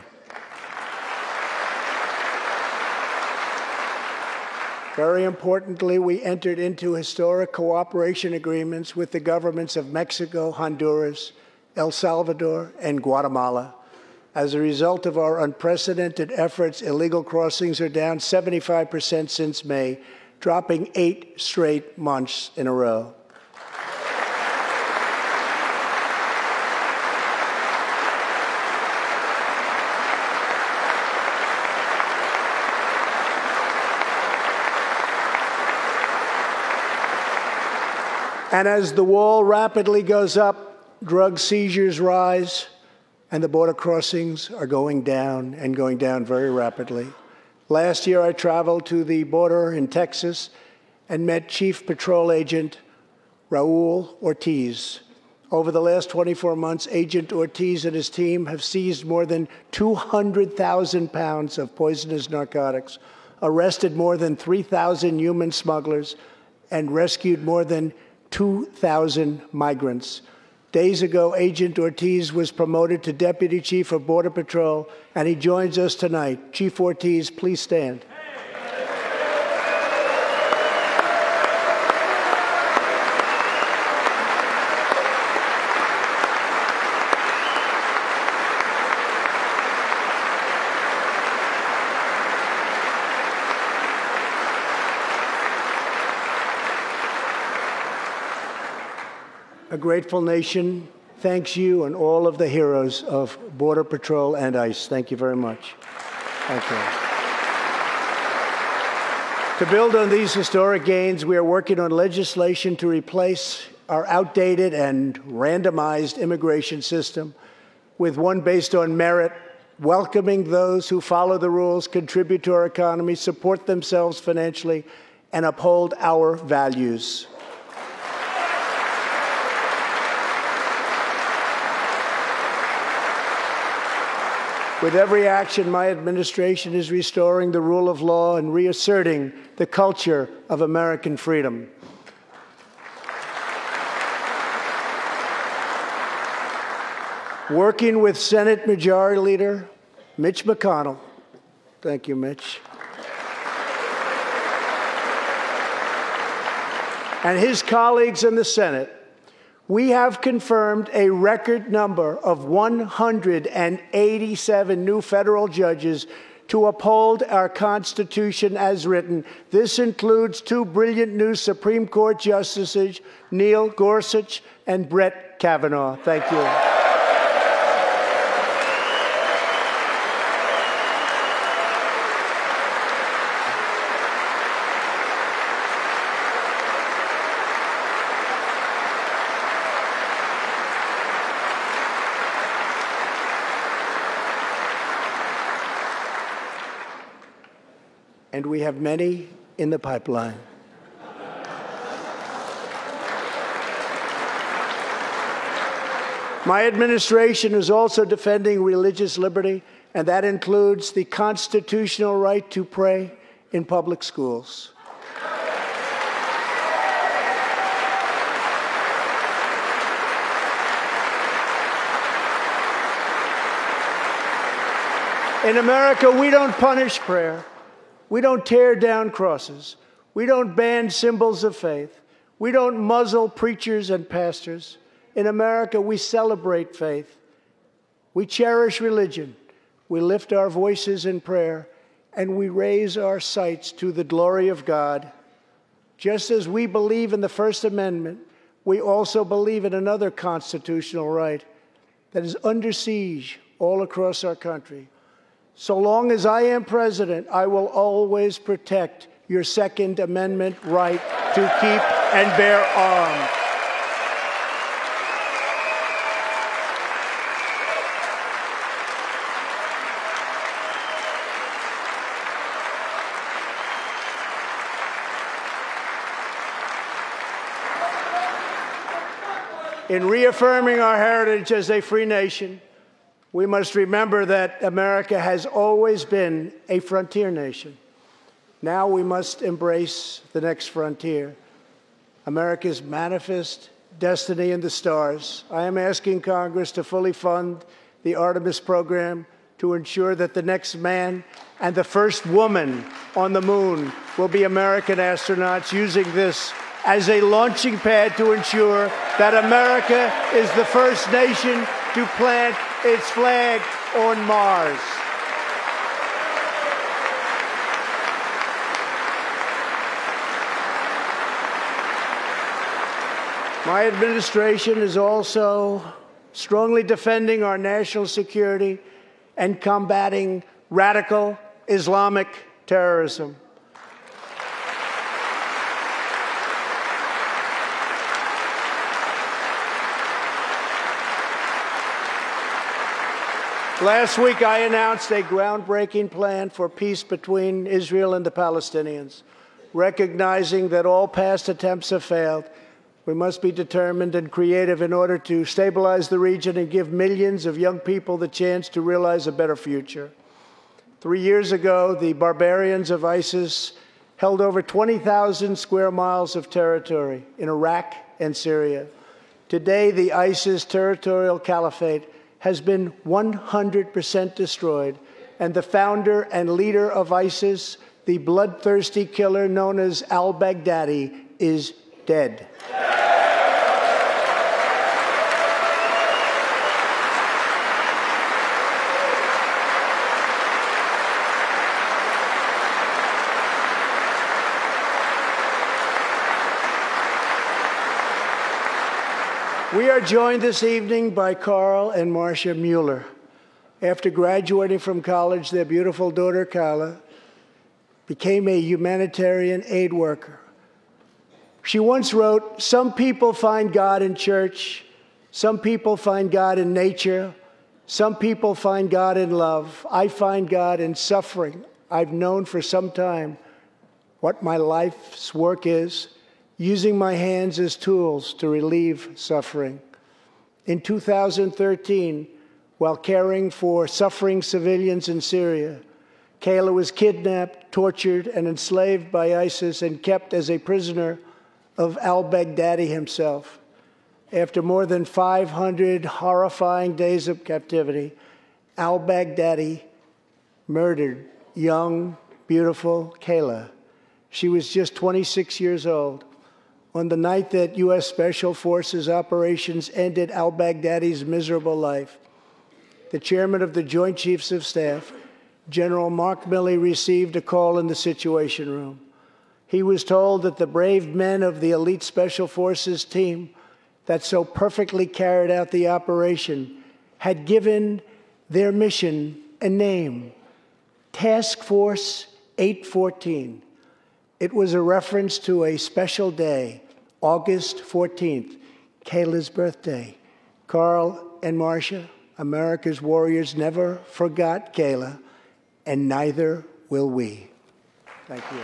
Very importantly, we entered into historic cooperation agreements with the governments of Mexico, Honduras, El Salvador, and Guatemala. As a result of our unprecedented efforts, illegal crossings are down 75% since May, dropping 8 straight months in a row. And as the wall rapidly goes up, drug seizures rise, and the border crossings are going down and going down very rapidly. Last year, I traveled to the border in Texas and met Chief Patrol Agent Raul Ortiz. Over the last 24 months, Agent Ortiz and his team have seized more than 200,000 pounds of poisonous narcotics, arrested more than 3,000 human smugglers, and rescued more than 2,000 migrants. Days ago, Agent Ortiz was promoted to Deputy Chief of Border Patrol, and he joins us tonight. Chief Ortiz, please stand. A grateful nation thanks you and all of the heroes of Border Patrol and ICE. Thank you very much. Thank you. To build on these historic gains, we are working on legislation to replace our outdated and randomized immigration system with one based on merit, welcoming those who follow the rules, contribute to our economy, support themselves financially, and uphold our values. With every action, my administration is restoring the rule of law and reasserting the culture of American freedom. Working with Senate Majority Leader Mitch McConnell, thank you, Mitch, and his colleagues in the Senate, we have confirmed a record number of 187 new federal judges to uphold our Constitution as written. This includes 2 brilliant new Supreme Court justices, Neil Gorsuch and Brett Kavanaugh. Thank you. And we have many in the pipeline. My administration is also defending religious liberty, and that includes the constitutional right to pray in public schools. In America, we don't punish prayer. We don't tear down crosses. We don't ban symbols of faith. We don't muzzle preachers and pastors. In America, we celebrate faith. We cherish religion. We lift our voices in prayer, and we raise our sights to the glory of God. Just as we believe in the First Amendment, we also believe in another constitutional right that is under siege all across our country. So long as I am president, I will always protect your Second Amendment right to keep and bear arms. In reaffirming our heritage as a free nation, we must remember that America has always been a frontier nation. Now we must embrace the next frontier, America's manifest destiny in the stars. I am asking Congress to fully fund the Artemis program to ensure that the next man and the first woman on the moon will be American astronauts, using this as a launching pad to ensure that America is the first nation to plant its flag on Mars. My administration is also strongly defending our national security and combating radical Islamic terrorism. Last week, I announced a groundbreaking plan for peace between Israel and the Palestinians. Recognizing that all past attempts have failed, we must be determined and creative in order to stabilize the region and give millions of young people the chance to realize a better future. 3 years ago, the barbarians of ISIS held over 20,000 square miles of territory in Iraq and Syria. Today, the ISIS territorial caliphate has been 100% destroyed, and the founder and leader of ISIS, the bloodthirsty killer known as al-Baghdadi, is dead. We are joined this evening by Carl and Marcia Mueller. After graduating from college, their beautiful daughter, Carla, became a humanitarian aid worker. She once wrote, "Some people find God in church, some people find God in nature, some people find God in love. I find God in suffering. I've known for some time what my life's work is, using my hands as tools to relieve suffering." In 2013, while caring for suffering civilians in Syria, Kayla was kidnapped, tortured, and enslaved by ISIS and kept as a prisoner of al-Baghdadi himself. After more than 500 horrifying days of captivity, al-Baghdadi murdered young, beautiful Kayla. She was just 26 years old. On the night that U.S. Special Forces operations ended al-Baghdadi's miserable life, the chairman of the Joint Chiefs of Staff, General Mark Milley, received a call in the Situation Room. He was told that the brave men of the elite Special Forces team that so perfectly carried out the operation had given their mission a name, Task Force 814. It was a reference to a special day, August 14th, Kayla's birthday. Carl and Marcia, America's warriors, never forgot Kayla, and neither will we. Thank you.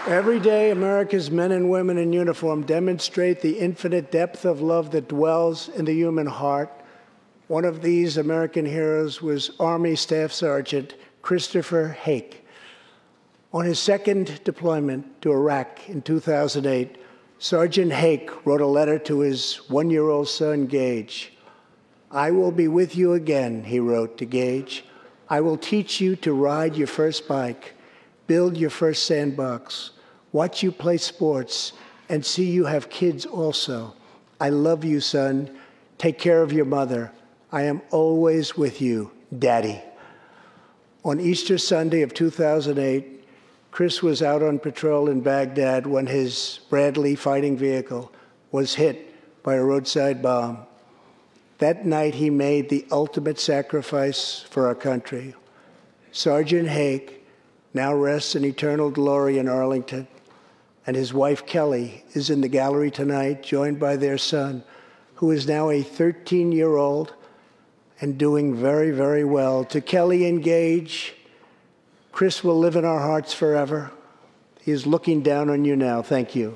Every day, America's men and women in uniform demonstrate the infinite depth of love that dwells in the human heart. One of these American heroes was Army Staff Sergeant Christopher Hake. On his second deployment to Iraq in 2008, Sergeant Hake wrote a letter to his one-year-old son, Gage. "I will be with you again," he wrote to Gage. "I will teach you to ride your first bike, build your first sandbox, watch you play sports, and see you have kids also. I love you, son. Take care of your mother. I am always with you, Daddy." On Easter Sunday of 2008, Chris was out on patrol in Baghdad when his Bradley fighting vehicle was hit by a roadside bomb. That night, he made the ultimate sacrifice for our country. Sergeant Hake now rests in eternal glory in Arlington, and his wife, Kelly, is in the gallery tonight, joined by their son, who is now a 13-year-old and doing very, very well. To Kelly and Gage, Chris will live in our hearts forever. He is looking down on you now. Thank you.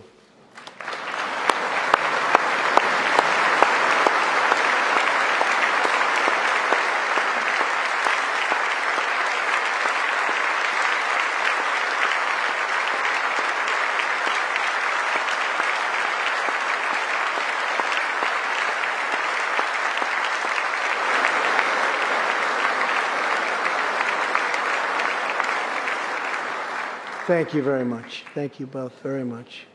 Thank you very much. Thank you both very much.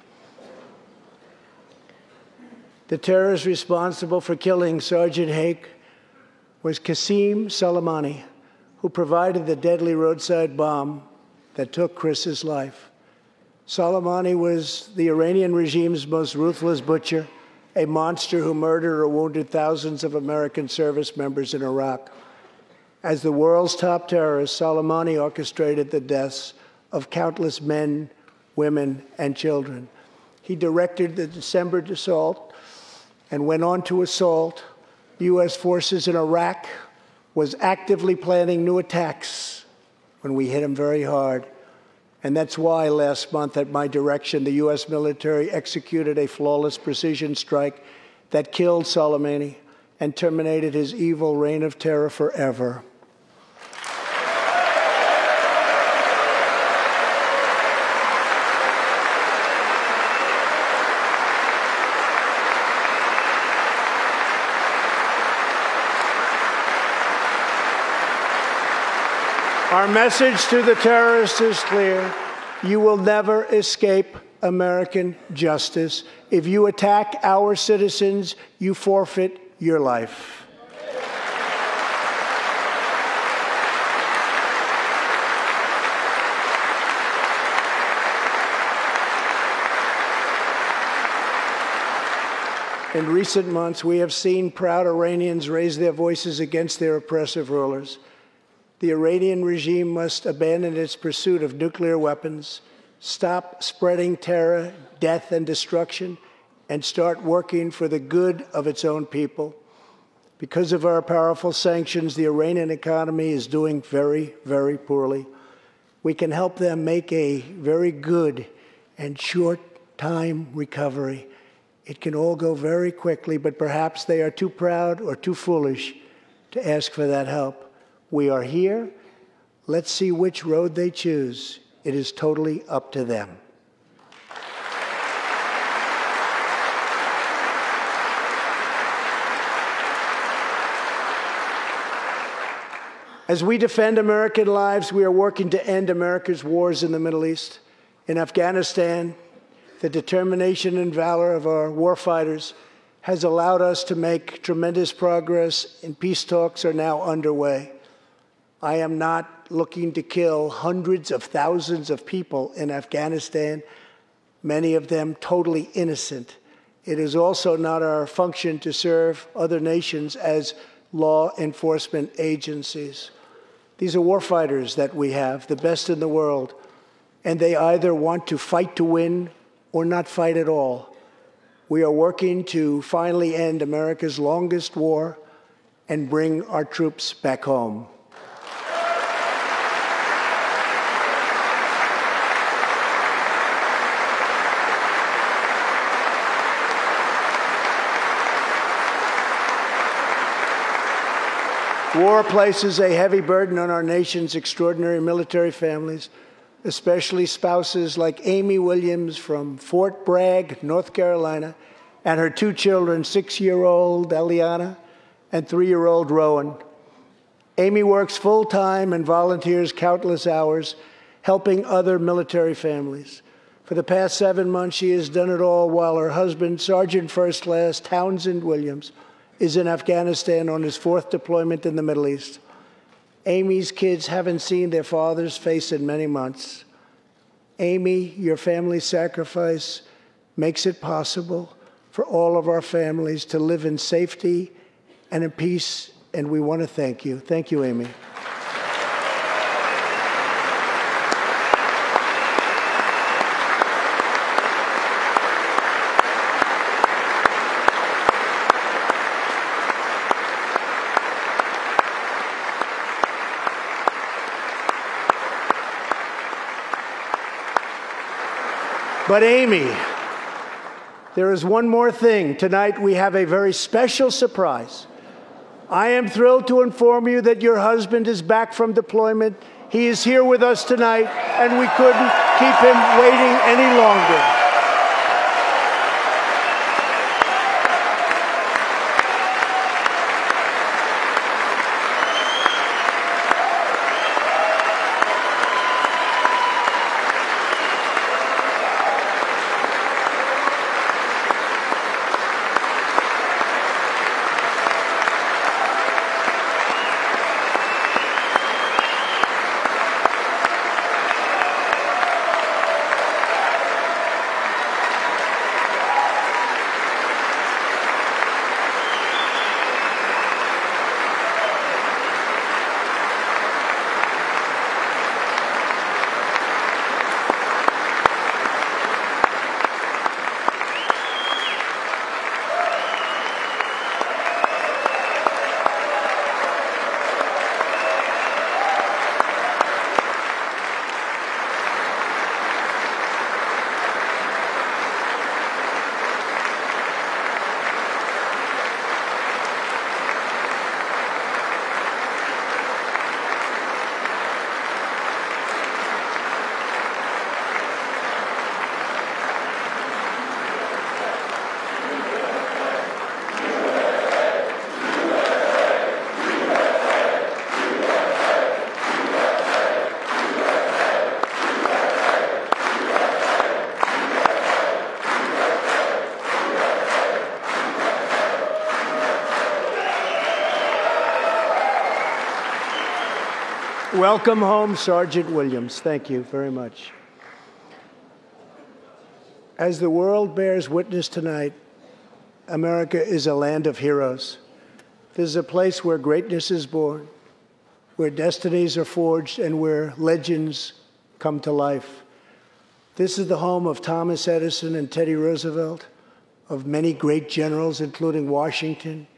The terrorist responsible for killing Sergeant Hake was Qasem Soleimani, who provided the deadly roadside bomb that took Chris's life. Soleimani was the Iranian regime's most ruthless butcher, a monster who murdered or wounded thousands of American service members in Iraq. As the world's top terrorist, Soleimani orchestrated the deaths of countless men, women, and children. He directed the December assault and went on to assault U.S. forces in Iraq, was actively planning new attacks when we hit him very hard. And that's why last month, at my direction, the U.S. military executed a flawless precision strike that killed Soleimani and terminated his evil reign of terror forever. Our message to the terrorists is clear. You will never escape American justice. If you attack our citizens, you forfeit your life. In recent months, we have seen proud Iranians raise their voices against their oppressive rulers. The Iranian regime must abandon its pursuit of nuclear weapons, stop spreading terror, death, and destruction, and start working for the good of its own people. Because of our powerful sanctions, the Iranian economy is doing very, very poorly. We can help them make a very good and short-time recovery. It can all go very quickly, but perhaps they are too proud or too foolish to ask for that help. We are here. Let's see which road they choose. It is totally up to them. As we defend American lives, we are working to end America's wars in the Middle East. In Afghanistan, the determination and valor of our warfighters has allowed us to make tremendous progress, and peace talks are now underway. I am not looking to kill hundreds of thousands of people in Afghanistan, many of them totally innocent. It is also not our function to serve other nations as law enforcement agencies. These are warfighters that we have, the best in the world, and they either want to fight to win or not fight at all. We are working to finally end America's longest war and bring our troops back home. War places a heavy burden on our nation's extraordinary military families, especially spouses like Amy Williams from Fort Bragg, North Carolina, and her 2 children, 6-year-old Eliana and 3-year-old Rowan. Amy works full-time and volunteers countless hours helping other military families. For the past 7 months, she has done it all while her husband, Sergeant First Class Townsend Williams, is in Afghanistan on his 4th deployment in the Middle East. Amy's kids haven't seen their father's face in many months. Amy, your family's sacrifice makes it possible for all of our families to live in safety and in peace, and we want to thank you. Thank you, Amy. But Amy, there is one more thing. Tonight we have a very special surprise. I am thrilled to inform you that your husband is back from deployment. He is here with us tonight, and we couldn't keep him waiting any longer. Welcome home, Sergeant Williams. Thank you very much. As the world bears witness tonight, America is a land of heroes. This is a place where greatness is born, where destinies are forged, and where legends come to life. This is the home of Thomas Edison and Teddy Roosevelt, of many great generals, including Washington,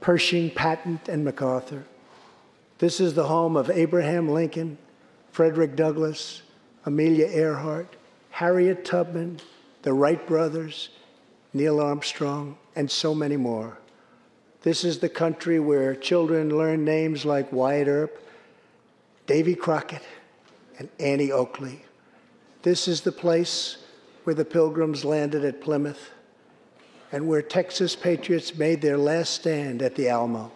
Pershing, Patton, and MacArthur. This is the home of Abraham Lincoln, Frederick Douglass, Amelia Earhart, Harriet Tubman, the Wright brothers, Neil Armstrong, and so many more. This is the country where children learn names like Wyatt Earp, Davy Crockett, and Annie Oakley. This is the place where the Pilgrims landed at Plymouth and where Texas patriots made their last stand at the Alamo.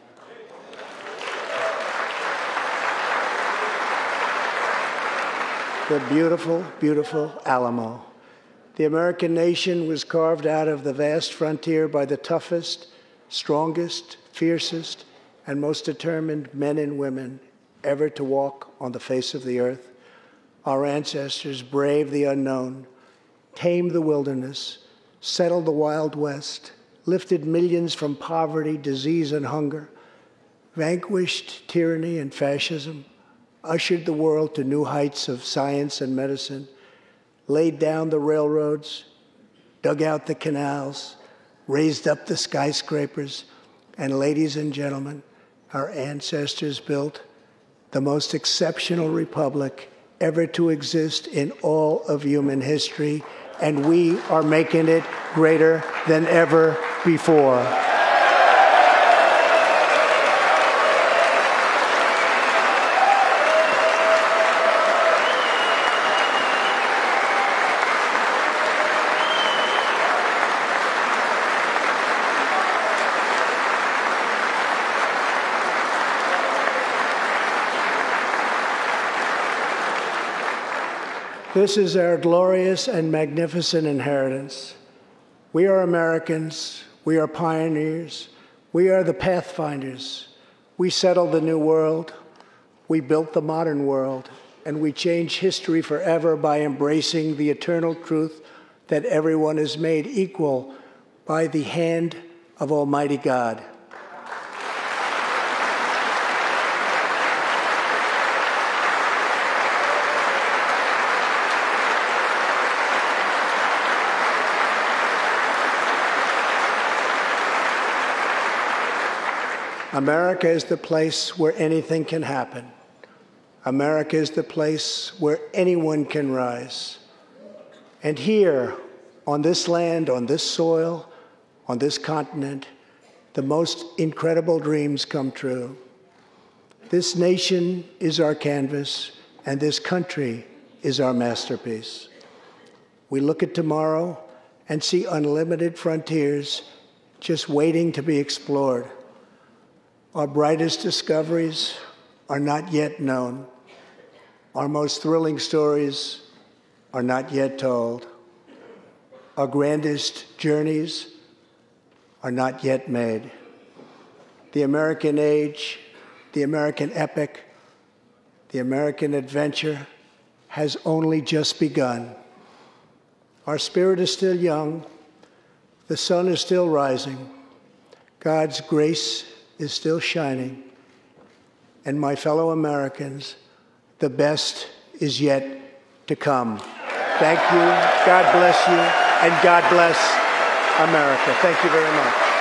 The beautiful, beautiful Alamo. The American nation was carved out of the vast frontier by the toughest, strongest, fiercest, and most determined men and women ever to walk on the face of the earth. Our ancestors braved the unknown, tamed the wilderness, settled the Wild West, lifted millions from poverty, disease, and hunger, vanquished tyranny and fascism, ushered the world to new heights of science and medicine, laid down the railroads, dug out the canals, raised up the skyscrapers, and ladies and gentlemen, our ancestors built the most exceptional republic ever to exist in all of human history, and we are making it greater than ever before. This is our glorious and magnificent inheritance. We are Americans. We are pioneers. We are the pathfinders. We settled the new world. We built the modern world. And we changed history forever by embracing the eternal truth that everyone is made equal by the hand of Almighty God. America is the place where anything can happen. America is the place where anyone can rise. And here, on this land, on this soil, on this continent, the most incredible dreams come true. This nation is our canvas, and this country is our masterpiece. We look at tomorrow and see unlimited frontiers just waiting to be explored. Our brightest discoveries are not yet known. Our most thrilling stories are not yet told. Our grandest journeys are not yet made. The American age, the American epic, the American adventure has only just begun. Our spirit is still young. The sun is still rising. God's grace is still shining. And my fellow Americans, the best is yet to come. Thank you, God bless you, and God bless America. Thank you very much.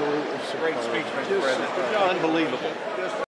Absolutely. Great speech, Mr. President. Unbelievable.